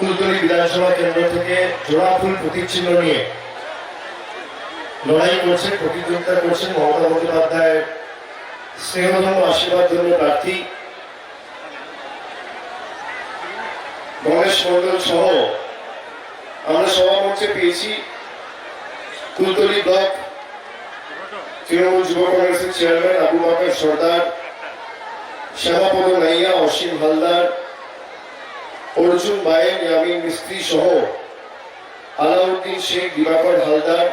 কুলতলি বিধানসভা কেন্দ্র থেকে জোড়া ফুল প্রতীক চিহ্ন নিয়ে লড়াই করছেন, প্রতিদ্বন্দ্বিতা করছেন মমতা বন্দ্যোপাধ্যায়ের স্নেহধন্য আশীর্বাদ জন্য প্রার্থী গণেশ মন্ডল সহ আমরা সভামঞ্চে পেয়েছি কুলতলি ব্লক তৃণমূল যুব কংগ্রেসের চেয়ারম্যান আবু বকর সর্দার, শ্যামাপদ নাইয়া, অসীম হালদার, অর্জুন বায়েন, ইয়ামিন মিস্ত্রি সহ আলাউদ্দিন শেখ, দিবাকর হালদার,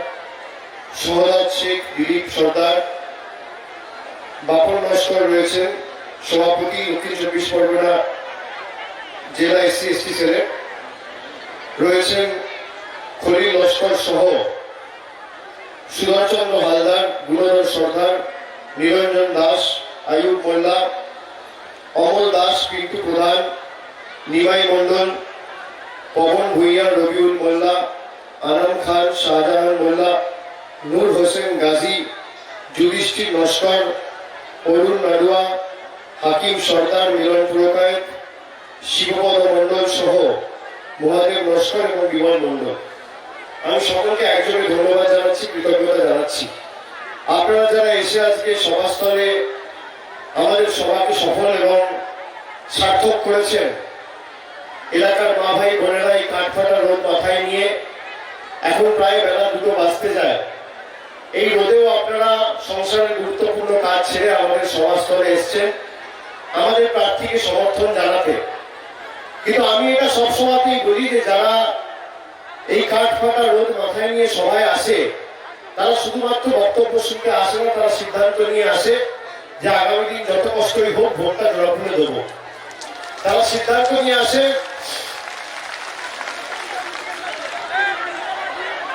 সোহরাজ শেখ, দিলীপ সর্দার, বাপন নস্কর রয়েছেন সভাপতি দক্ষিণ 24 পরগনা জেলা SC/ST সেলে, রয়েছেন খলিল লস্কর সহ সুধরচন্দ্র হালদার, গুণধর সর্দার, নিরঞ্জন দাস, আয়ুব মোল্লা, অমল দাস, পিন্টু প্রধান, নিমাই মন্ডল, পবন ভুইয়া, রবিউল মোল্লা, আনাম খান, শাহজাহান মোল্লা, নূর হোসেন গাজী, যুধিষ্ঠির নস্কর, অরুণ নাডুয়া, হাকিম সর্দার, মিলন পুরকায়েত, শিবপদ মন্ডল সহ মহাদেব নস্কর এবং বিমল মন্ডল। আমি সকলকে একজনে ধন্যবাদ জানাচ্ছি, কৃতজ্ঞতা জানাচ্ছি। আপনারা যারা এসে আজকে সভাস্থলে আমাদের সভাকে সফল এবং সার্থক করেছেন, এলাকার মা ভাই বোনেরা এই কাঠফাটা রোদ মাথায় নিয়ে এখন প্রায় বেলা 2টো বাজতে যায়, এই রোদেও আপনারা সংসারের গুরুত্বপূর্ণ কাজ ছেড়ে আমাদের সভাস্থলে এসছেন আমাদের প্রার্থীকে সমর্থন জানাতে। কিন্তু আমি এটা সবসময়তেই বলি যে যারা এই কাঠফাটা রোদ মাথায় নিয়ে সভায় আসে তারা শুধুমাত্র বক্তব্য শুনতে আসে না, তারা সিদ্ধান্ত নিয়ে আসে যে আগামী দিন যত কষ্টই হোক ভোটটা জোড়াফুলে দেবো। তারা সিদ্ধান্ত নিয়ে আসে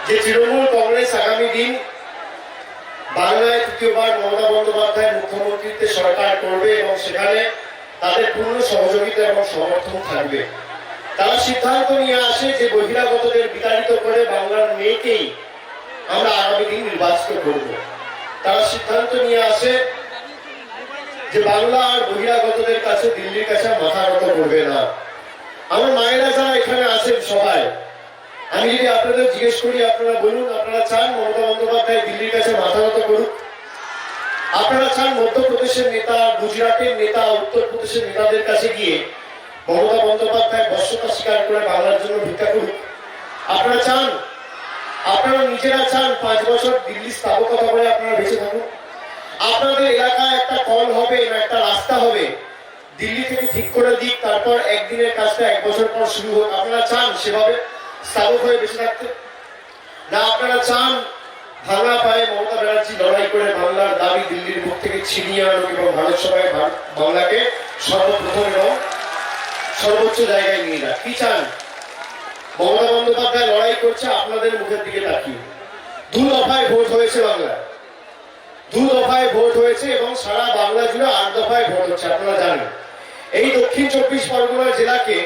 যে তৃণমূল কংগ্রেস আগামী দিন বাংলায় তৃতীয়বার মমতা বন্দ্যোপাধ্যায় মুখ্যমন্ত্রীত্বে সরকার করবে এবং সেখানে তাদের পূর্ণ সহযোগিতা এবং সমর্থন থাকবে। তারা সিদ্ধান্ত নিয়ে আসে যে বহিরাগতদের বিতাড়িত করে বাংলার মেয়েকেই আমরা আগামী দিন নির্বাচিত করব। তারা সিদ্ধান্ত নিয়ে আসে যে বাংলা আর বহিরাগতদের কাছে, দিল্লির কাছে মাথা নত করবে না। আমার মায়েরা যারা এখানে আছেন সবাই, আমি যদি আপনাদের জিজ্ঞেস করি, আপনারা বলুন আপনারা চান মমতা বন্দ্যোপাধ্যায় দিল্লির কাছে মাথা নত করুক? আপনারা চান মধ্যপ্রদেশের নেতা, গুজরাটের নেতা, উত্তরপ্রদেশের নেতাদের কাছে গিয়ে মমতা বন্দ্যোপাধ্যায় বর্ষতা স্বীকার করে বাংলার জন্য ভিক্ষা করুক? আপনারা চান? আপনারা নিজেরা চান 5 বছর দিল্লি স্থাপকতা করে আপনারা বেঁচে থাকুন? আপনাদের এলাকায় একটা কল হবে না একটা রাস্তা হবে, দিল্লি থেকে ঠিক করে দিক, তারপর একদিনের কাজটা 1 বছর পর শুরু হোক? আপনারা চান সেভাবে স্থাপক হয়ে বেঁচে থাকতে? না আপনারা চান ভাঙা পায়ে মমতা ব্যানার্জি লড়াই করে বাংলার দাবি দিল্লির বুক থেকে ছিনিয়ে আনুক এবং ভারত সভায় বাংলাকে সর্বপ্রথম এবং সর্বোচ্চ জায়গায় নিয়ে যাক? কি চান? মমতা বন্দ্যোপাধ্যায় লড়াই করছে আপনাদের মুখের দিকে তাকিয়ে। 2 দফায় ভোট হয়েছে বাংলায়, 2 দফায় ভোট হয়েছে এবং সারা বাংলা জুড়ে 8 দফায় ভোট হচ্ছে। আপনারা জানেন এই দক্ষিণ 24 পরগনা জেলাকে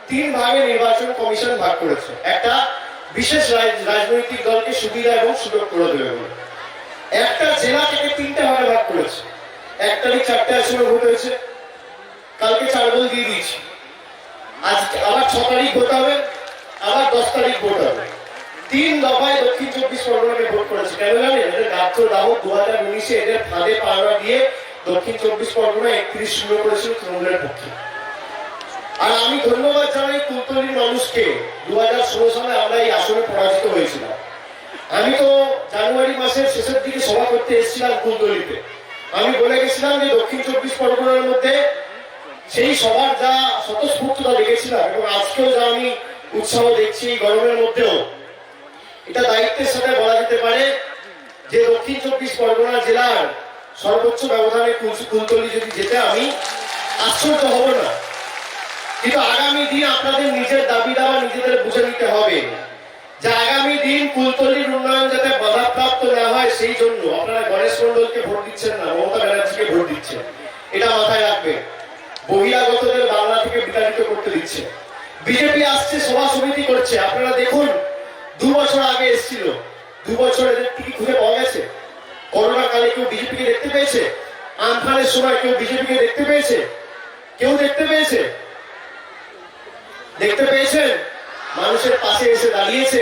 3 ভাগে নির্বাচন কমিশন ভাগ করেছে, একটা বিশেষ রাজনৈতিক দলকে সুবিধা এবং সুযোগ করে দেবে বলে। একটা জেলা থেকে 3টে ভাগে ভাগ করেছে। 1 তারিখ 4টে আসনে ভোট হয়েছে, কালকে 4 গোল দিয়ে দিয়েছি, আজ আবার 6 তারিখ ভোট হবে, আবার 10 তারিখ ভোট হবে। 3 দফায় দক্ষিণ 24 পরগনাকে ভোট করেছে। কেন জানেন? এদের গাত্র দাহ 2019-এ এদের ফাঁদে পাড়া দিয়ে দক্ষিণ 24 পরগনা 31-0 করেছিল তৃণমূলের পক্ষে। আর আমি ধন্যবাদ জানাই কুলতলির মানুষকে। 2016 সালে আমরা এই আসনে পরাজিত হয়েছিলাম। আমি তো জানুয়ারি মাসের শেষের দিকে সভা করতে এসেছিলাম কুলতলিতে। আমি বলে গেছিলাম যে দক্ষিণ 24 পরগনার মধ্যে সেই সবার যা স্বতঃস্ফূর্ততা দেখেছিলাম এবং আজকেও যা আমি উৎসাহ দেখছি এই গরমের মধ্যেও, এটা দায়িত্বের সাথে বলা যেতে পারে যে দক্ষিণ 24 পরগনা জেলার সর্বোচ্চ ব্যবধানে কুলতলি যদি যেতে আমি আশ্চর্য হব না। কিন্তু আগামী দিন আপনাদের নিজের দাবি দাওয়া নিজেদের বুঝে নিতে হবে যে আগামী দিন কুলতলির উন্নয়ন যাতে বাধাপ্রাপ্ত না হয়, সেই জন্য আপনারা গণেশ মন্ডলকে ভোট দিচ্ছেন না, মমতা ব্যানার্জিকে ভোট দিচ্ছেন। এটা মাথায় রাখবেন। বহিরাগতদের বাংলা থেকে বিতাড়িত করতে দিচ্ছে। বিজেপি আসছে, সভা সমিতি করছে। আপনারা দেখুন 2 বছর আগে এসেছিল, 2 বছর এদের টিকিট খুঁজে পাওয়া গেছে? করোনা কালে কেউ বিজেপিকে দেখতে পেয়েছে? আমফানের সময় কেউ বিজেপিকে দেখতে পেয়েছে? কেউ দেখতে পেয়েছে? দেখতে পেয়েছেন? মানুষের পাশে এসে দাঁড়িয়েছে,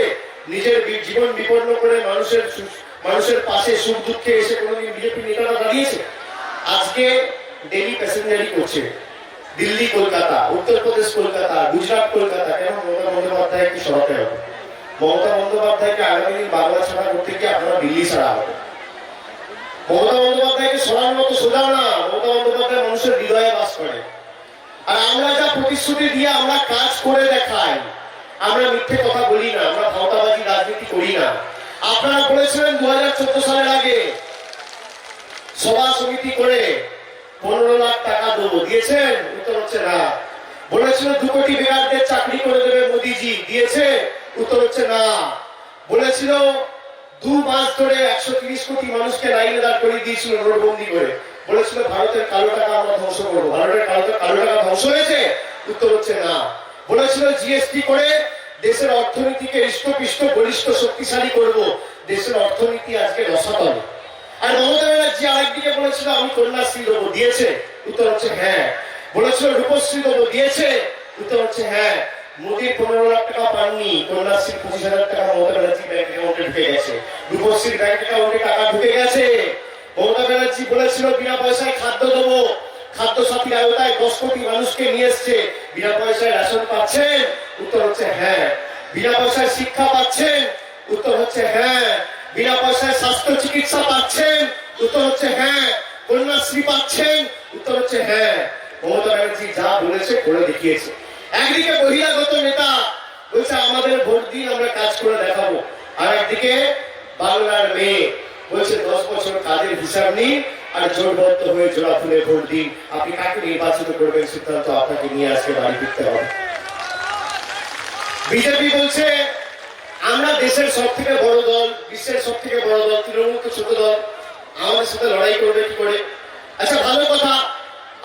নিজের জীবন বিপন্ন করে মানুষের পাশে সুখ দুঃখে এসে কোনোদিন বিজেপি নেতারা দাঁড়িয়েছে? আজকে ডেলি প্যাসেঞ্জারি করছে, দিল্লি কলকাতা, উত্তরপ্রদেশ কলকাতা, গুজরাট কলকাতা। কেন? মমতা বন্দ্যোপাধ্যায়কে সরাতে হবে। মমতা বন্দ্যোপাধ্যায়কে আগামী দিন বাংলা ছাড়া করতে গিয়ে আপনারা দিল্লি ছাড়া হবে। মমতা বন্দ্যোপাধ্যায়কে সরানোর মতো সোজা না। মমতা বন্দ্যোপাধ্যায় মানুষের হৃদয়ে বাস করে। আর আমরা যা প্রতিশ্রুতি দিয়ে আমরা কাজ করে দেখাই, আমরা মিথ্যে কথা বলি না, আমরা ভাওতাবাজি রাজনীতি করি না। আপনারা বলেছিলেন 2014 সালের আগে সভা সমিতি করে 15 লাখ টাকা দেবো, দিয়েছেন? উত্তর হচ্ছে না। বলেছিল 2 কোটি বেকারদের চাকরি করে দেবে মোদিজি, দিয়েছে? উত্তর হচ্ছে না। বলেছিল 2 মাস ধরে 130 কোটি মানুষকে লাইনে দাঁড় করিয়ে দিয়েছিল নোটবন্দি করে। বলেছিল ভারতের কালো টাকা আমরা ধ্বংস করবো, ভারতের কালো টাকা ধ্বংস হয়েছে? উত্তর হচ্ছে না। বলেছিল জিএসটি করে দেশের অর্থনীতিকে হৃষ্টপুষ্ট বলিষ্ঠ শক্তিশালী করব, দেশের অর্থনীতি আজকে রসাতলে। আর মমতা ব্যানার্জি আরেকদিকে বলেছিল আমি কন্যাশ্রী দেবো, দিয়েছে? উত্তর হচ্ছে হ্যাঁ। বলেছিল রূপশ্রী দেবো, দিয়েছে? উত্তর হচ্ছে হ্যাঁ। মোদীর 15 লাখ টাকা পাননি, কন্যাশ্রীর 25,000 টাকা মমতা ব্যানার্জি ব্যাংক অ্যাকাউন্টে ঢুকে গেছে, রূপশ্রীর ব্যাংক অ্যাকাউন্টে টাকা ঢুকে গেছে। মমতা ব্যানার্জি বলেছিল বিনা পয়সায় খাদ্য দেবো, খাদ্য সাথীর আওতায় 10 কোটি মানুষকে নিয়ে এসছে, বিনা পয়সায় রেশন পাচ্ছেন? উত্তর হচ্ছে হ্যাঁ। বিনা পয়সায় শিক্ষা পাচ্ছেন? উত্তর হচ্ছে হ্যাঁ। বিনা পয়সায় স্বাস্থ্য চিকিৎসা পাচ্ছেন? উত্তর হচ্ছে হ্যাঁ। কন্যাশ্রী পাচ্ছেন? উত্তর হচ্ছে হ্যাঁ। মমতা ব্যানার্জি যা বলেছে করে দেখিয়েছে। একদিকে বহিরাগত নেতা বলছে আমাদের ভোট দিন, আমরা কাজ করে দেখাবো, আর একদিকে বাংলার মেয়ে বলছে 10 বছর কাজের হিসাব নিন আর জোরবদ্ধ হয়ে জোড়া ফুলে ভোট দিন। আপনি কাকে নির্বাচিত করবেন সিদ্ধান্ত আপনাকে নিয়ে আজকে বাড়ি ফিরতে হবে। বিজেপি বলছে আমরা দেশের সব থেকে বড় দল, বিশ্বের সব থেকে বড় দল, তৃণমূল তো ছোট দল, আমাদের সাথে লড়াই করবে কি করে? আচ্ছা ভালো কথা,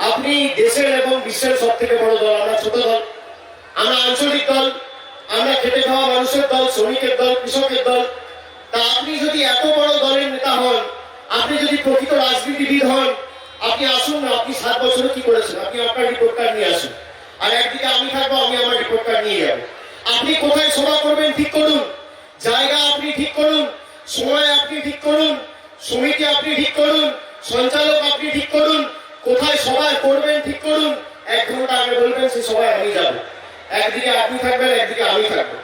আপনি দেশের এবং বিশ্বের সব থেকে বড় দল, আমরা ছোট দল, আমরা আঞ্চলিক দল, আমরা খেটে খাওয়া মানুষের দল, শ্রমিকের দল, কৃষকের দল। তা আপনি যদি এত বড় দলের নেতা হন, আপনি যদি প্রকৃত রাজনীতিবিদ হন, আপনি আসুন না, আপনি 7 বছরে কি করেছেন আপনি আপনার রিপোর্ট কার্ড নিয়ে আসুন। আর একদিকে আমি থাকবো, আমি আমার রিপোর্ট কার্ড নিয়ে যাবো। আপনি কোথায় সভা করবেন ঠিক করুন, জায়গা আপনি ঠিক করুন, সময় আপনি ঠিক করুন, সমিতি আপনি ঠিক করুন, সঞ্চালক আপনি ঠিক করুন, কোথায় সভা করবেন ঠিক করুন। 1 ঘন্টা আগে বলবেন সে সভায় আমি যাবো। একদিকে আপনি থাকবেন, একদিকে আমি থাকবো।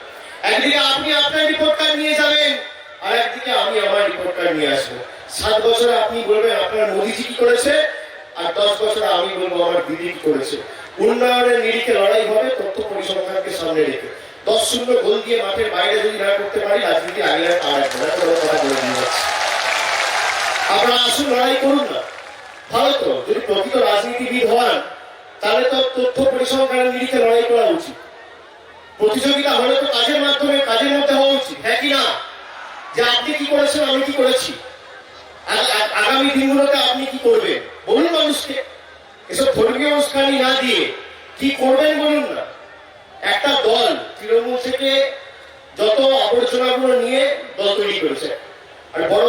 একদিকে আপনি আপনার রিপোর্ট কার্ড নিয়ে যাবেন, আর একদিকে আমি আমার রিপোর্ট কার্ড নিয়ে আসবো। 7 বছরে আপনি বলবেন আপনার মোদিজি কি করেছে, আর 10 বছরে আমি বলবো আমার দিদি কি করেছে। উন্নয়নের নিরিখে লড়াই হবে তথ্য পরিসংখ্যানকে সামনে রেখে। 10-0 গোল দিয়ে মাঠের বাইরে যদি না করতে পারি, রাজনীতি আগে আর কথা বলে দিয়ে যাচ্ছে। আপনারা আসুন, লড়াই করুন না। ভালো তো, যদি প্রকৃত রাজনীতিবিদ হন তাহলে তো তথ্য পরিসংখ্যানের নিরিখে লড়াই করা উচিত। প্রতিযোগিতা হলে তো কাজের মাধ্যমে, কাজের মধ্যে হওয়া উচিত, হ্যাঁ কি না? যে আপনি কি করেছেন, আমি কি করেছি, আগামী দিনগুলোতে আপনি কি করবেন বলুন মানুষকে। এসব ধর্মীয় অনুষ্ঠানই না দিয়ে কি করবেন বলুন না। একটা দল তৃণমূল থেকে যত আবর্জনাগুলো নিয়ে দল তৈরি করেছে, আর বড়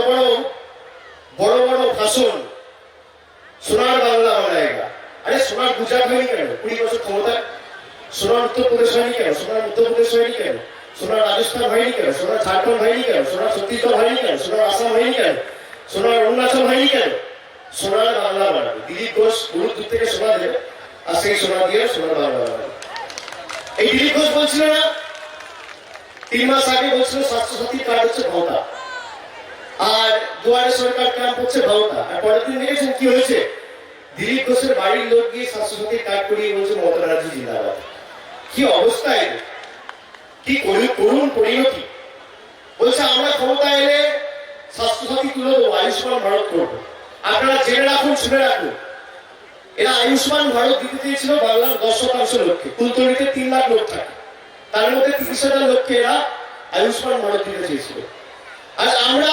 বড় ভাষণ, সোনার বাংলা বানায়গা। আরে সোনার গুজরাট হয়নি কেন 20 বছর ক্ষমতায়? সোনার উত্তরপ্রদেশ হয়নি কেন? সোনার মধ্যপ্রদেশ হয়নি কেন? সোনার রাজস্থান হয়নি কেন? সোনার ঝাড়খণ্ড হয়নি কেন? সোনার ছত্তিশগড় হয়নি কেন? সোনার আসাম হয়নি কেন? সোনার অরুণাচল হয়নি কেন? সোনার বাংলা বানাবে। দিলীপ ঘোষ গরুর দুধ থেকে সোনা দেবে, আর সেই সোনা দিয়ে সোনার বাংলা বানাবে। এই দিলীপ ঘোষ বলছিল না 3 মাস আগে, বলছিল স্বাস্থ্যসাথী কার্ড হচ্ছে ভাওতা, আর দুয়ারে সরকার ক্যাম্প হচ্ছে ভাওতা। আর পরের দিন দেখেছেন কি হয়েছে? দিলীপ ঘোষের বাড়ির লোক গিয়ে স্বাস্থ্যসাথী কার্ড করিয়ে বলছে মমতা ব্যানার্জি জিন্দাবাদ। কি অবস্থা এদের, কি করুন পরিণতি। বলছে আমরা ক্ষমতা এলে স্বাস্থ্যসাথী তুলে দেবো, আয়ুষ্মান ভারত করবো। আপনারা জেনে রাখুন, শুনে রাখুন, এরা আয়ুষ্মান ভারত দিতে চেয়েছিল বাংলার 10% লোককে। কুলতলিতে 3 লাখ লোক থাকে, তার মধ্যে 30,000 লোককে এরা আয়ুষ্মান ভারত দিতে চেয়েছিল। আর আমরা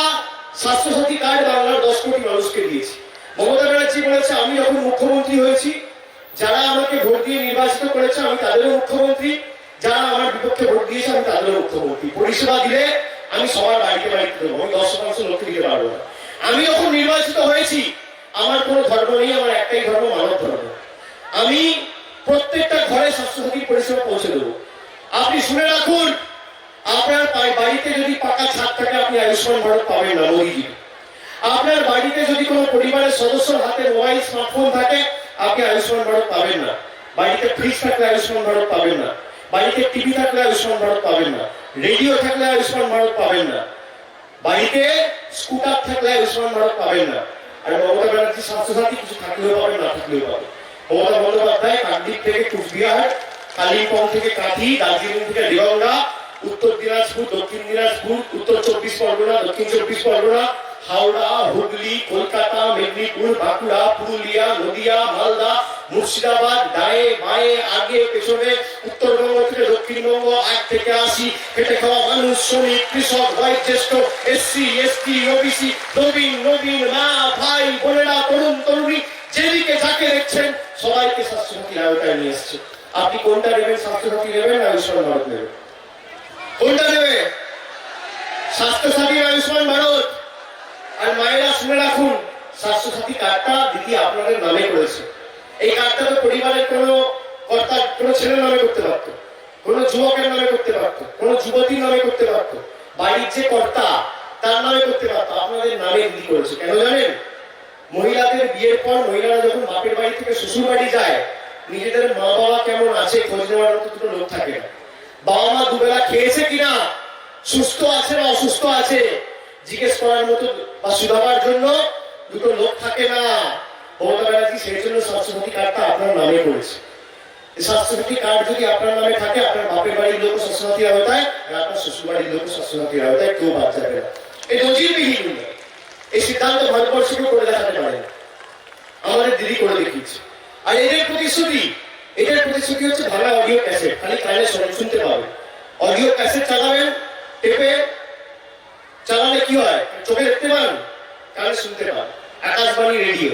স্বাস্থ্যসাথী কার্ড বাংলার 10 কোটি মানুষকে দিয়েছি। মমতা ব্যানার্জি বলেছে আমি যখন মুখ্যমন্ত্রী হয়েছি, যারা আমাকে ভোট দিয়ে নির্বাচিত করেছে আমি তাদেরও মুখ্যমন্ত্রী, যারা আমার বিপক্ষে ভোট দিয়েছে আমি তাদেরও মুখ্যমন্ত্রী। পরিষেবা দিলে আমি সবার বাড়িতে বাড়িতে দেবো, আমি 10% লোককে দিতে পারবো না। আমি যখন নির্বাচিত হয়েছি, আমার কোনো ধর্ম নেই, আমার একটাই ধর্ম, মানব ধর্ম। আমি প্রত্যেকটা ঘরে স্বাস্থ্যসাথীর পরিষেবা পৌঁছে দেবো। আপনি শুনে রাখুন, আপনার বাড়িতে যদি পাকা ছাদ থাকে আপনি আয়ুষ্মান ভারত পাবেন না মোদীজি। আপনার বাড়িতে যদি কোনো পরিবারের সদস্যর হাতে মোবাইল স্মার্টফোন থাকে আপনি আয়ুষ্মান ভারত পাবেন না। বাড়িতে ফ্রিজ থাকলে আয়ুষ্মান ভারত পাবেন না। বাড়িতে টিভি থাকলে আয়ুষ্মান ভারত পাবেন না। রেডিও থাকলে আয়ুষ্মান ভারত পাবেন না। বাড়িতে স্কুটার থাকলে আয়ুষ্মান ভারত পাবেন না। আর মমতা ব্যানার্জি স্বাস্থ্যসাথী কিছু থাকলেও পাবেন, না থাকলেও পাবেন। মমতা বন্দ্যোপাধ্যায় কাকদ্বীপ থেকে কুচবিহার, কালিম্পং থেকে কাঁথি, দার্জিলিং থেকে রিগঙ্গা, উত্তর দিনাজপুর, দক্ষিণ দিনাজপুর, উত্তর 24 পরগনা, দক্ষিণ 24 পরগনা, হাওড়া, হুগলি, কলকাতা, মেদিনীপুর, বাঁকুড়া, পুরুলিয়া, নদিয়া, মালদা, মুর্শিদাবাদ, ডায়ে বায়ে আগে পেছনে, উত্তরবঙ্গ থেকে দক্ষিণবঙ্গ, 8 থেকে 80, খেটে খাওয়া মানুষ, শ্রমিক, কৃষক, বয়োজ্যেষ্ঠ, এসসি, এসটি, ওবিসি, নবীন নবীন, মা ভাই বোনেরা, তরুণ তরুণী, যেদিকে যাকে দেখছেন সবাইকে স্বাস্থ্যসাথীর আওতায় নিয়ে এসছে। আপনি কোনটা নেবেন? স্বাস্থ্যসাথী নেবেন না আয়ুষ্মান ভারত নেবেন? কোনটা নেবে? স্বাস্থ্যসাথী আয়ুষ্মান ভারত? আর মায়েরা শুনে রাখুন, স্বাস্থ্যসাথী কার্ডটা দিদি আপনাদের নামে করেছে। এই কার্ডটা তো পরিবারের কোনো কর্তা কোনো ছেলের নামে করতে পারতো, কোনো যুবকের নামে করতে পারতো, কোনো যুবতীর নামে করতে পারতো, বাড়ির যে কর্তা তার নামে করতে পারতো। আপনাদের নামে দিদি করেছে। কেন জানেন? মহিলাদের বিয়ের পর মহিলারা যখন বাপের বাড়ি থেকে শ্বশুর বাড়ি যায়, নিজেদের মা বাবা কেমন আছে খোঁজ নেওয়ার মতো দুটো লোক থাকে না। বাবা মা দুবেলা খেয়েছে কিনা, সুস্থ আছে না অসুস্থ আছে জিজ্ঞেস করার মতো বা শুধাবার জন্য দুটো লোক থাকে না। মমতা ব্যানার্জি সেই জন্য স্বাস্থ্যসাথী কার্ডটা আপনার নামে করেছে। স্বাস্থ্যসাথী কার্ড যদি আপনার নামে থাকে, আপনার বাপের বাড়ির লোক স্বাস্থ্যসাথীর আওতায় আর আপনার শ্বশুর বাড়ির লোক স্বাস্থ্যসাথীর আওতায়, কেউ বাদ যাবে না। এই নজিরবিহীন এই সিদ্ধান্ত ভারতবর্ষকে করে দেখাতে পারে না, আমাদের দিদি করে দেখিয়েছে। আর এদের প্রতিশ্রুতি হচ্ছে ভালো অডিও ক্যাসেট, খালি কানে শুনতে পাবে। অডিও ক্যাসেট চালাবেন, টেপে চালালে কি হয়? চোখে দেখতে পান, কানে শুনতে পান। আকাশবাণী রেডিও।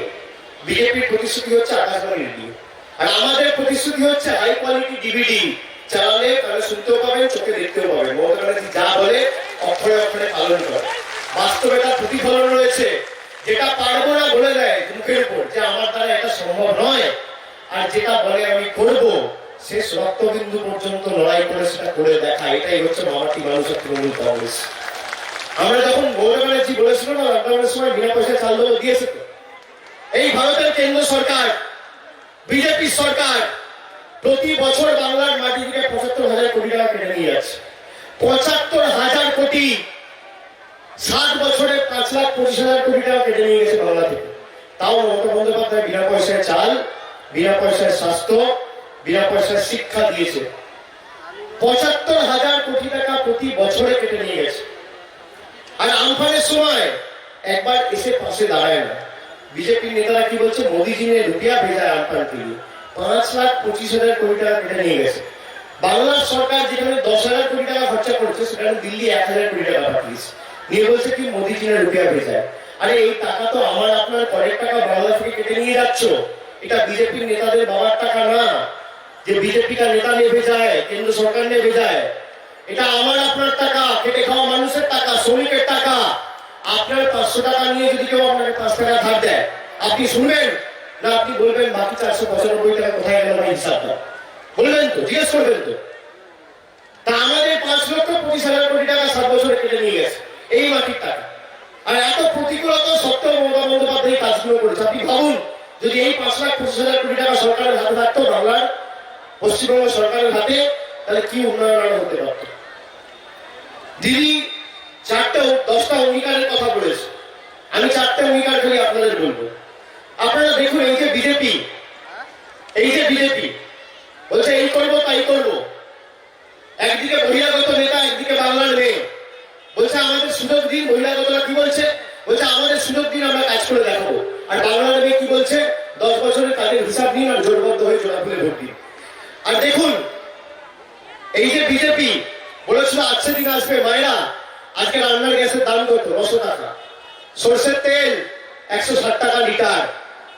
বিজেপির প্রতিশ্রুতি হচ্ছে আকাশবাণী রেডিও, আর আমাদের প্রতিশ্রুতি হচ্ছে হাই কোয়ালিটি ডিভিডি। চালালে কানে শুনতেও পাবেন, চোখে দেখতেও পাবেন। মমতা ব্যানার্জি যা বলে অক্ষরে অক্ষরে পালন করে। বাস্তবে তার প্রতিফলন রয়েছে। যেটা পারবো না বলে দেয় মুখের উপর যে আমার দ্বারা এটা সম্ভব নয়, আর যেটা বলে আমি করব শেষ রক্তবিন্দু পর্যন্ত লড়াই করে সেটা করে দেখা। এটাই হচ্ছে মামাটি মানুষের তৃণমূল কংগ্রেস। আমরা যখন মমতা ব্যানার্জি বলেছিল না লকডাউনের সময় বিনা পয়সায় চাল দেবো, দিয়েছে তো। এই ভারতের কেন্দ্র সরকার, বিজেপি সরকার প্রতি বছর বাংলার মাটি থেকে ৭৫,০০০ কোটি টাকা কেটে নিয়ে যাচ্ছে। ৭৫,০০০ কোটি। 7 বছরে ৫,২৫,০০০ কোটি টাকা কেটে নিয়ে গেছে বাংলা থেকে। তাও মমতা বন্দ্যোপাধ্যায় বিনা পয়সায় চাল, বিনা পয়সায় স্বাস্থ্য, বিনা পয়সায় শিক্ষা দিয়েছে। ৭৫,০০০ কোটি টাকা প্রতি বছরে কেটে নিয়ে গেছে। আর আমফানের সময় একবার এসে পাশে দাঁড়ায় না। বিজেপির নেতারা কি বলছে? মোদীজি ने रुपया भेजा है আমফান के लिए। ৫,২৫,০০০ কোটি টাকা কেটে নিয়ে গেছে। বাংলার সরকার যেখানে 10,০০০ কোটি টাকা খরচা করছে সেখানে দিল্লি ১,০০০ কোটি টাকা পাঠিয়েছে। নিয়ে বলছে কি মোদীজি ने रुपया भेजा है। আরে এই টাকা তো আমার আপনার করের টাকা বাংলা থেকে কেটে নিয়ে যাচ্ছ। এটা বিজেপির নেতাদের বাবার টাকা না যে বিজেপিটা নেতা নেবে যায়, কেন্দ্র সরকার নেবে যায়। এটা আমার আপনার টাকা, খেটে খাওয়া মানুষের টাকা, শ্রমিকের টাকা। আপনার ৫০০ টাকা নিয়ে যদি কেউ আপনাকে ৫ টাকা ধার দেয়, আপনি শুনবেন না? আপনি বলবেন বাকি ৪৯৫ টাকা কোথায় গেল আমার হিসাবটা? বলবেন তো, জিজ্ঞেস করবেন তো। তা আমাদের ৫,২৫,০০০ কোটি টাকা ৭ বছরে কেটে নিয়ে গেছে এই মাটির টাকা। আর এত প্রতিকূলতা সত্ত্বেও মমতা বন্দ্যোপাধ্যায় কাজগুলো করেছে। আপনি ভাবুন, যদি এই ৫,২৫,০০০ কোটি টাকা সরকারের হাতে থাকতো, বাংলার পশ্চিমবঙ্গ সরকারের হাতে, তাহলে কি উন্নয়ন আরো হতে পারত। দিদি 10টা অঙ্গীকারের কথা বলেছে। আমি 4টে অঙ্গীকার খালি আপনাদের বলবো। আপনারা দেখুন, এই যে বিজেপি বলছে এই করবো তাই করবো। একদিকে বহিরাগত নেতা, একদিকে বাংলার মেয়ে। বলছে আমাদের সুযোগ দিন। বহিরাগতরা কি বলছে? বলছে আমাদের সুযোগ দিন, আমরা কাজ করে দেখাবো। আর বাংলার মেয়ে কি বলছে? 10 বছরের কাজের হিসাব নিন আর জোটবদ্ধ হয়ে জোড়াফুলে ভোট দিন। আর দেখুন, এই যে বিজেপি বলেছিল আজকে দিন আসবে, মায়েরা আজকে রান্নার গ্যাসের দাম কত? 900 টাকা। সরষের তেল 160 টাকা লিটার।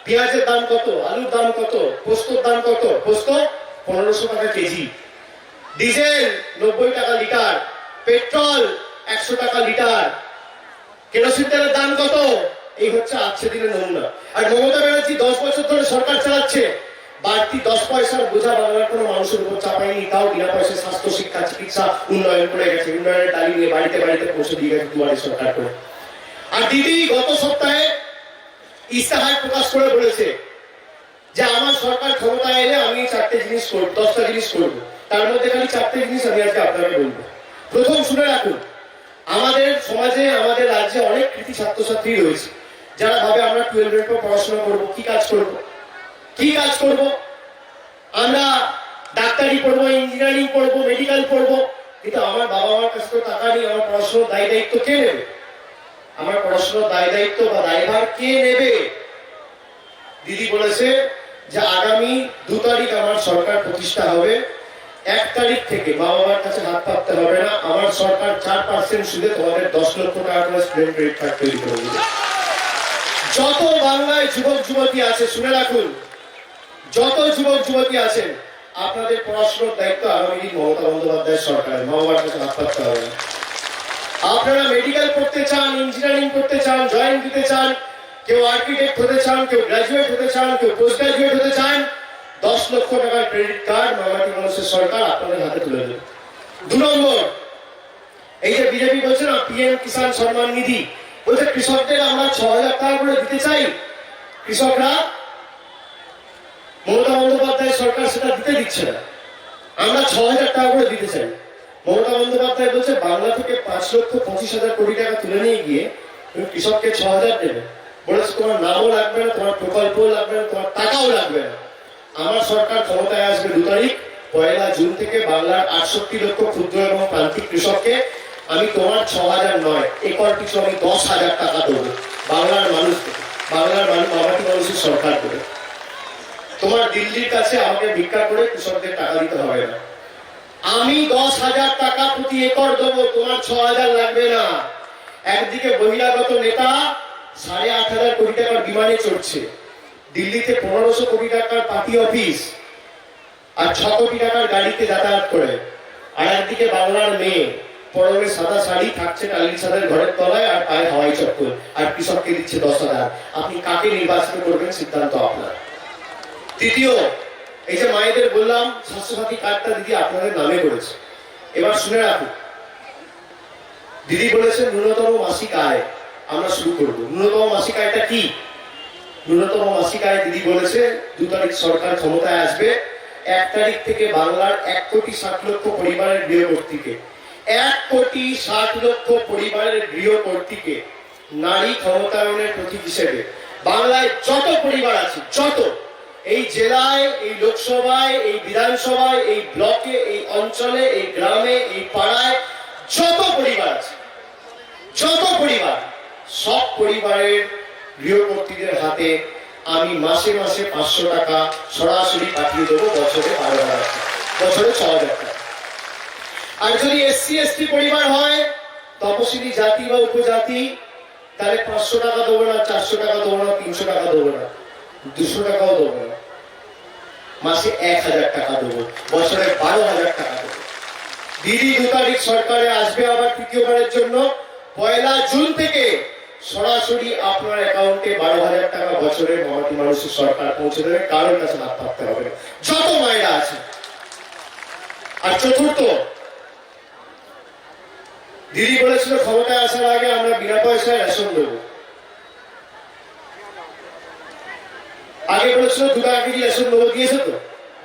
পেঁয়াজের দাম কত? আলুর দাম কত? পোস্তর দাম কত? পোস্ত 1500 টাকা কেজি। ডিজেল 90 টাকা লিটার। পেট্রোল 100 টাকা লিটার। কেরোসিন তেলের দাম কত? এই হচ্ছে আজকে দিনের নমুনা। আর মমতা ব্যানার্জি 10 বছর ধরে সরকার চালাচ্ছে। বাড়তি 10 পয়সার বোঝা বাংলার কোনো মানুষের উপর চাপায়নি, তাও বিনা পয়সায় স্বাস্থ্য, শিক্ষা, চিকিৎসা উন্নয়ন করে গেছে। উন্নয়নের ডালি নিয়ে বাড়িতে বাড়িতে পৌঁছে দিয়ে গেছে দুয়ারে সরকার করে। আর দিদি গত সপ্তাহে ইস্তাহার প্রকাশ করে বলেছে যে আমার সরকার ক্ষমতায় এলে আমি 4টে জিনিস করব, 10টা জিনিস করব। তার মধ্যে খালি 4টে জিনিস আমি আজকে আপনাকে বলবো। প্রথম শুনে রাখুন, আমাদের সমাজে, আমাদের রাজ্যে অনেক কৃতি ছাত্রছাত্রী রয়েছে যারা ভাবে আমরা 12 পর পড়াশোনা করবো, কি কাজ করব, কি কাজ করব, আমরা ডাক্তারি পড়বো, ইঞ্জিনিয়ারিং পড়বো, মেডিকেল পড়বো, কিন্তু আমার বাবা মার কাছে তো টাকা নেই, আমার পড়াশোনার দায় দায়িত্ব কে নেবে? আমার পড়াশোনার দায় দায়িত্ব বা দায়ভার কে নেবে? দিদি বলেছে যে আগামী 2 তারিখ আমার সরকার প্রতিষ্ঠা হবে, 1 তারিখ থেকে মা বাবার কাছে হাত পাততে হবে না। আমার সরকার 4% সুদে তোমাদের 10 লক্ষ টাকা করে স্টুডেন্ট ক্রেডিট কার্ড তৈরি করে দেবে। যত বাংলায় যুবক যুবতী আছে শুনে রাখুন, যত যুবক যুবতী আছেন, আপনাদের পড়াশোনার দায়িত্ব আগামী দিন মমতা বন্দ্যোপাধ্যায়ের সরকারের, মা বাবার কাছে হাত পাততে হবে না। আপনারা মেডিকেল পড়তে চান, ইঞ্জিনিয়ারিং করতে চান, জয়েন দিতে চান, কেউ আর্কিটেক্ট হতে চান, কেউ গ্রাজুয়েট হতে চান, কেউ পোস্ট গ্রাজুয়েট হতে চান, 10 লক্ষ টাকার ক্রেডিট কার্ড মামাটি মানুষের সরকার আপনাদের হাতে তুলে দেবে। 2 নম্বর, এই যে বিজেপি বলছে না পিএম কিষাণ সম্মান নিধি, বলছে কৃষকদের আমরা 6,000 টাকা করে দিতে চাই। কৃষকরা, মমতা বন্দ্যোপাধ্যায় সরকার সেটা দিতে দিচ্ছে না। আমরা 6,000 টাকা করে দিতে চাই। মমতা বন্দ্যোপাধ্যায় বলছে বাংলা থেকে 5,25,000 কোটি টাকা তুলে নিয়ে গিয়ে তুমি কৃষককে 6,000 দেবে। বলেছে তোমার নামও লাগবে না, তোমার প্রকল্পও লাগবে না, তোমার টাকাও লাগবে না। আমার সরকার ক্ষমতায় আসবে 2 তারিখ, 1 জুন থেকে বাংলার 68 লক্ষ ক্ষুদ্র এবং প্রান্তিক কৃষককে আমি তোমার 6,000 নয়, একর পিছু আমি 10,000 টাকা দেবো বাংলার মানুষকে, বাংলার মামাটি মানুষের সরকার করে। তোমার দিল্লির কাছে আমাকে ভিক্ষা করে কৃষকদের টাকা দিতে হবে না। আমি 10,000 টাকা প্রতি একর দেবো, তোমার 6,000 লাগবে না। একদিকে বহিরাগত নেতা 8,500 কোটি টাকার বিমানে চড়ছে, দিল্লিতে 1,500 কোটি টাকার পার্টি অফিস আর 6 কোটি টাকার গাড়িতে যাতায়াত করে, আর একদিকে বাংলার মেয়ে পরনে সাদা শাড়ি থাকছে টালির ছাদের ঘরের তলায় আর পায়ে হাওয়াই চপ্পল, আর কৃষককে দিচ্ছে 10,000। আপনি কাকে নির্বাচিত করবেন সিদ্ধান্ত আপনার। তৃতীয়, এই যে মায়েদের বললাম স্বাস্থ্যসাথী কার্ডটা দিদি আপনাদের নামে করেছে, এবার শুনে রাখুন। দিদি বলেছেন ন্যূনতম মাসিক আয় আমরা শুরু করব। ন্যূনতম মাসিক আয়টা কি? ন্যূনতম মাসিক আয় দিদি বলেছে 2 তারিখ সরকার ক্ষমতায় আসবে, 1 তারিখ থেকে বাংলার 1,60,00,000 পরিবারের গৃহকর্তীকে, 1,60,00,000 পরিবারের গৃহকর্তীকে নারী ক্ষমতায়নের প্রতীক হিসেবে বাংলায় যত পরিবার আছে, যত এই জেলায়, এই লোকসভায়, এই বিধানসভায়, এই ব্লকে, এই অঞ্চলে, এই গ্রামে, এই পাড়ায় যত পরিবার আছে, যত পরিবার, সব পরিবারের গৃহকর্তীদের হাতে আমি মাসে মাসে 500 টাকা সরাসরি পাঠিয়ে দেবো, বছরে 12,000 টাকা, বছরে 6,000 টাকা। আর যদি SC ST পরিবার হয়, তপশিলি জাতি বা উপজাতি, তাহলে 500 টাকা দেবো না, 400 টাকা দেবো না, 300 টাকা দেবো না, 200 টাকাও দেবো না, মাসে 1,000 টাকা দেবো, বছরে 12,000 টাকা দেবো। দিদি 2 তারিখ সরকারে আসবে আবার তৃতীয়বারের জন্য, 1 জুন থেকে সরাসরি আপনার অ্যাকাউন্টে 12,000 টাকা বছরে মামাটি মানুষের সরকার পৌঁছে দেবে, কারোর কাছে হাত পাততে হবে না, যত মায়েরা আছে। আর চতুর্থ, দিদি বলেছিল ক্ষমতায় আসার আগে আমরা বিনা পয়সায় রেশন দেবো। আগে বলেছিল 2 টাকা কেজি রেশন দেবো, দিয়েছে তো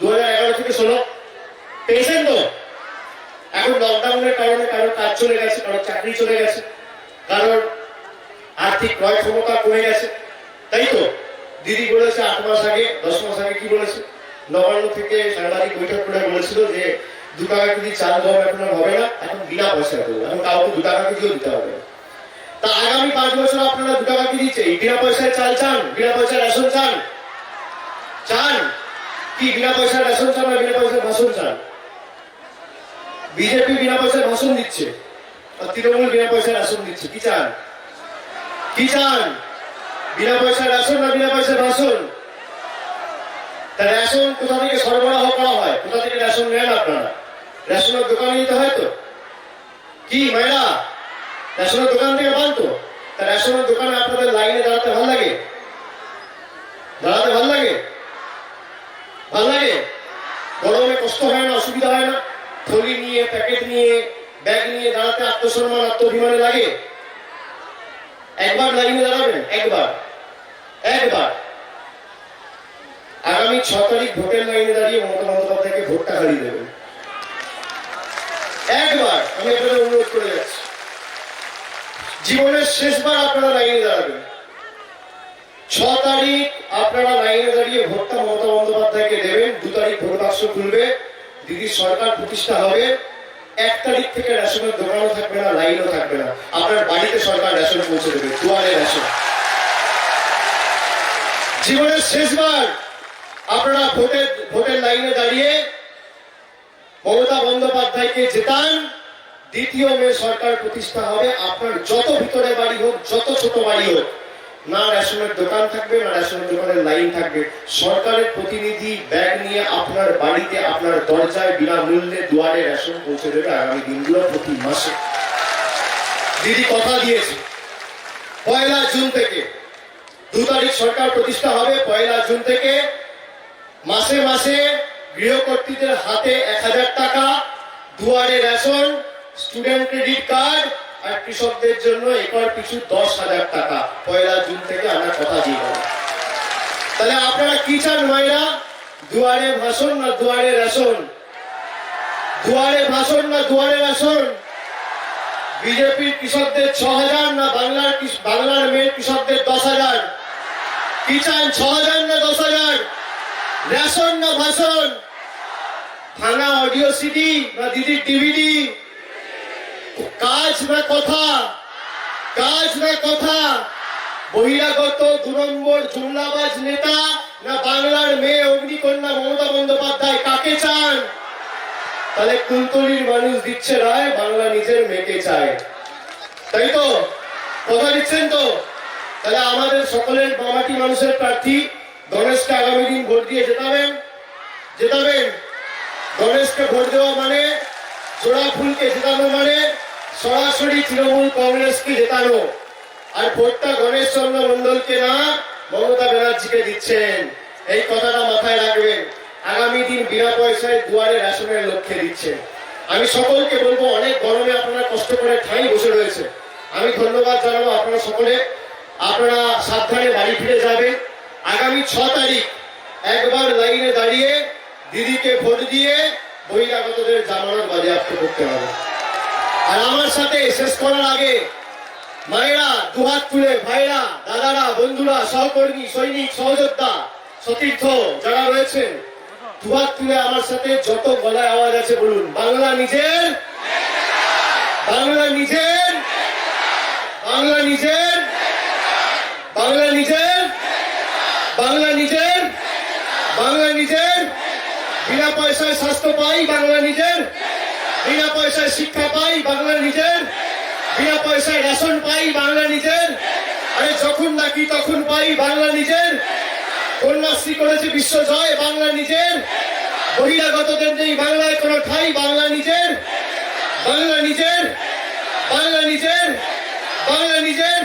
2011 থেকে 16 পেয়েছেন তো। এখন লকডাউনের কারণে কারোর কাজ চলে গেছে, কারোর চাকরি চলে গেছে, কারোর আর্থিক ক্রয় ক্ষমতা কমে গেছে, তাই তো। দিদি বলেছে 8 মাস আগে, 10 মাস আগে কি বলেছে, নবান্ন থেকে সাংবাদিক বৈঠক করে বলেছিল যে 2 টাকা কেজি চাল দেওয়া এখন আর হবে না, এখন বিনা পয়সা দেবো, এখন কাউকে 2 টাকা কেজিও দিতে হবে না। তা আগামী 5 বছর আপনারা 2 টাকা কেজি চাই, বিনা পয়সায় চাল চান, বিনা পয়সায় রেশন চান, চান কি? বিনা পয়সায় রেশন চান না বিনা পয়সায় ভাষণ চান? বিজেপি বিনা পয়সায় ভাষণ দিচ্ছে আর তৃণমূল বিনা পয়সায় রেশন দিচ্ছে, কি চান? কি চান? বিনা পয়সায় রেশন না বিনা পয়সায় ভাষণ? তা রেশন কোথা থেকে সরবরাহ করা হয়? কোথা থেকে রেশন নেন আপনারা? রেশনের দোকানে নিতে হয় তো, কি মায়েরা? রেশনের দোকান থেকে পান তো। তা রেশনের দোকানে আপনাদের লাইনে দাঁড়াতে ভালো লাগে? দাঁড়াতে ভালো লাগে? ভালো লাগে? গরমে কষ্ট হয় না, অসুবিধা হয় না? থলি নিয়ে, প্যাকেট নিয়ে, ব্যাগ নিয়ে দাঁড়াতে আত্মসম্মান, আত্মঅভিমানে লাগে? একবার লাইনে দাঁড়াবেন, একবার আগামী 6 তারিখ ভোটের লাইনে দাঁড়িয়ে মমতা বন্দ্যোপাধ্যায়কে ভোটটা হারিয়ে দেবেন। একবার আমি আপনাদের অনুরোধ করে যাচ্ছি, জীবনের শেষবার আপনারা লাইনে দাঁড়াবেন। 6 তারিখ আপনারা লাইনে দাঁড়িয়ে ভোটটা মমতা বন্দ্যোপাধ্যায়কে দেবেন। 2 তারিখ ভোট বাক্স খুলবে, দিদির সরকার প্রতিষ্ঠা হবে। 1 তারিখ থেকে রেশনের দোকানও থাকবে না, লাইনও থাকবে না, আপনার বাড়িতে সরকার রেশন পৌঁছে দেবে, দুয়ারে রেশন। জীবনের শেষবার আপনারা ভোটের লাইনে দাঁড়িয়ে মমতা বন্দ্যোপাধ্যায়কে জেতান। 2 মে সরকার প্রতিষ্ঠা হবে। আপনার যত ভিতরে বাড়ি হোক, যত ছোট বাড়ি হোক, না রেশনের দোকান থাকবে, না রেশনের দোকানের লাইন থাকবে। সরকারের প্রতিনিধি ব্যাগ নিয়ে আপনার বাড়িতে, আপনার দরজায় বিনামূল্যে দুয়ারে রেশন পৌঁছে দেবে আগামী দিনগুলো, প্রতি মাসে। দিদি কথা দিয়েছে 1 জুন থেকে, 2 তারিখ সরকার প্রতিষ্ঠা হবে। 1 জুন থেকে মাসে মাসে গৃহকর্ত্রীদের হাতে 1000 টাকা, দুয়ারে রেশন, স্টুডেন্ট ক্রেডিট কার্ড, আর কৃষকদের জন্য একর পিছু 10,000 টাকা 1 জুন থেকে আমরা কথা দিয়ে দেব। তাহলে আপনারা কি চান মায়েরা? দুয়ারে ভাষণ না দুয়ারে রেশন? দুয়ারে ভাষণ না দুয়ারে রেশন? বিজেপির কৃষকদের 6,000 না বাংলার মেয়ে কৃষকদের 10,000? কি চান, 6,000 না 10,000? রেশন না ভাষণ? থানা অডিও সিডি না দিদির ডিভিডি? কাজ না কথা? কাজ না কথা? বহিরাগত 2 নম্বর জুমলাবাজ নেতা না বাংলার মেয়ে অগ্নিকন্যা মমতা বন্দ্যোপাধ্যায়? কাকে চান? তাহলে কুলতলির মানুষ দিচ্ছে রায়, বাংলা নিজের মেয়েকে চায়, তাই তো? কথা দিচ্ছেন তো? তাহলে আমাদের সকলের মামাটি মানুষের প্রার্থী গণেশকে আগামী দিন ভোট দিয়ে জেতাবেন। গণেশকে ভোট দেওয়া মানে, জোড়া ফুলকে জেতানো মানে সরাসরি তৃণমূল কংগ্রেসকে জেতানো। আর ভোটটা গণেশ চন্দ্র মন্ডলকে না, মমতা ব্যানার্জিকে দিচ্ছেন, এই কথাটা মাথায় রাখবেন। আগামী দিন বিনা পয়সায় দুয়ারে রেশনের লক্ষ্যে দিচ্ছেন। আমি সকলকে বলবো, অনেক গরমে আপনারা কষ্ট করে ঠাই বসে রয়েছে, আমি ধন্যবাদ জানাবো আপনারা সকলে। আপনারা সাবধানে বাড়ি ফিরে যাবেন। আগামী 6 তারিখ একবার লাইনে দাঁড়িয়ে দিদিকে ভোট দিয়ে বহিরাগতদের জামানত বাজেয়াপ্ত করতে হবে। আর আমার সাথে শেষ করার আগে মায়েরা দুহাত তুলে, ভাইরা, দাদারা, বন্ধুরা, সহকর্মী, সৈনিক, সহযোদ্ধা, সতীর্থ যারা রয়েছেন, দুহাত তুলে আমার সাথে যত গলায় আওয়াজ আছে বলুন, বাংলা নিজের, বাংলা নিজের, বাংলা নিজের, বাংলা নিজের, বাংলা নিজের, বাংলা নিজের। বিনা পয়সায় স্বাস্থ্য পাই, বাংলা নিজের। বিনা পয়সায় শিক্ষা পাই, বাংলা নিজের। বিনা পয়সায় রেশন পাই, বাংলা নিজের। আরে যখন ডাকি তখন পাই, বাংলা নিজের। কন্যাশ্রী করেছে বিশ্ব জয়, বাংলা নিজের। বহিরাগতদের নেই বাংলায় কোনো ঠাই, বাংলা নিজের, বাংলা নিজের, বাংলা নিজের, বাংলা নিজের।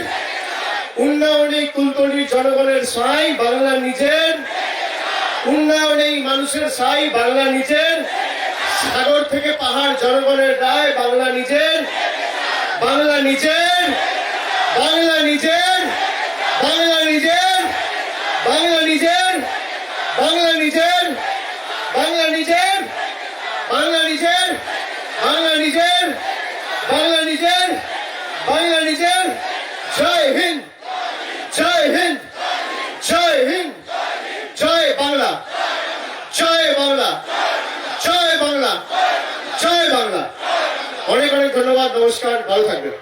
উন্নয়নে কুলতলির জনগণের সাই, বাংলা নিজের। উন্নয়নেই মানুষের সাই, বাংলা নিজের। সাগর থেকে পাহাড় জনগণের রায়, বাংলা নিজের, বাংলা নিজের, বাংলা নিজের, বাংলা নিজের, বাংলা নিজের, বাংলা নিজের, বাংলা নিজের, বাংলা নিজের, বাংলা নিজের, বাংলা নিজের, বাংলা নিজের। জয় হিন্দ, জয় হিন্দ, জয় হিন্দ, জয় বাংলা, জয় বাংলা, জয় বাংলা, জয় বাংলা। অনেক অনেক ধন্যবাদ, নমস্কার, ভালো থাকবেন।